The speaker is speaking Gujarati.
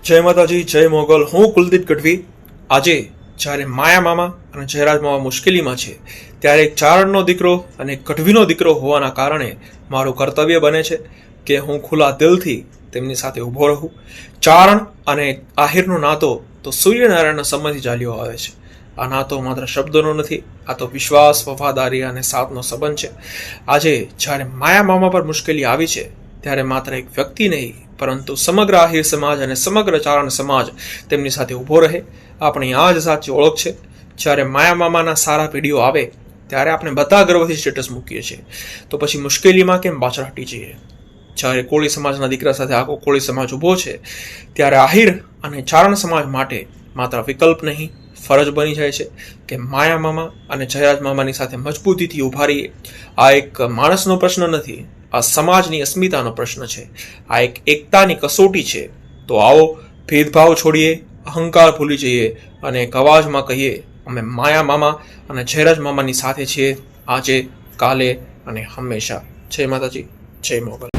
જય માતાજી, જય મોગલ. હું કુલદીપ ગઢવી. આજે જ્યારે માયા મામા અને જયરાજ મામા મુશ્કેલીમાં છે ત્યારે એક ચારણનો દીકરો અને એક ગઢવીનો દીકરો હોવાના કારણે મારું કર્તવ્ય બને છે કે હું ખુલ્લા દિલથી તેમની સાથે ઊભો રહું. ચારણ અને આહિરનો નાતો તો સૂર્યનારાયણના સમયથી ચાલ્યો આવે છે. આ નાતો માત્ર શબ્દોનો નથી, આ તો વિશ્વાસ, વફાદારી અને સાથનો સંબંધ છે. આજે જ્યારે માયા મામા પર મુશ્કેલી આવી છે ત્યારે માત્ર એક વ્યક્તિ નહીં પરંતુ સમગ્ર આહિર સમાજ અને સમગ્ર ચારણ સમાજ તેમની સાથે ઊભો રહે. આપણી આ જ સાચી ઓળખ છે. જ્યારે માયા મામાના સારા વિડીયો આવે ત્યારે આપણે બધા ગર્વથી સ્ટેટસ મૂકીએ છીએ, તો પછી મુશ્કેલીમાં કેમ પાછળ હટી જઈએ? જ્યારે કોળી સમાજના દીકરા સાથે આખો કોળી સમાજ ઊભો છે ત્યારે આહિર અને ચારણ સમાજ માટે માત્ર વિકલ્પ નહીં, ફરજ બની જાય છે કે માયા મામા અને જયરાજ મામાની સાથે મજબૂતીથી ઊભા રહીએ. આ એક માણસનો પ્રશ્ન નથી, આ સમાજની અસ્મિતાનો પ્રશ્ન છે. આ એક એકતાની કસોટી છે. તો આવો ભેદભાવ છોડીએ, અહંકાર ભૂલી જઈએ અને એક અવાજમાં કહીએ, અમે માયા મામા અને જયરાજ મામાની સાથે છીએ, આજે, કાલે અને હંમેશા. જય માતાજી, જય મોગલ.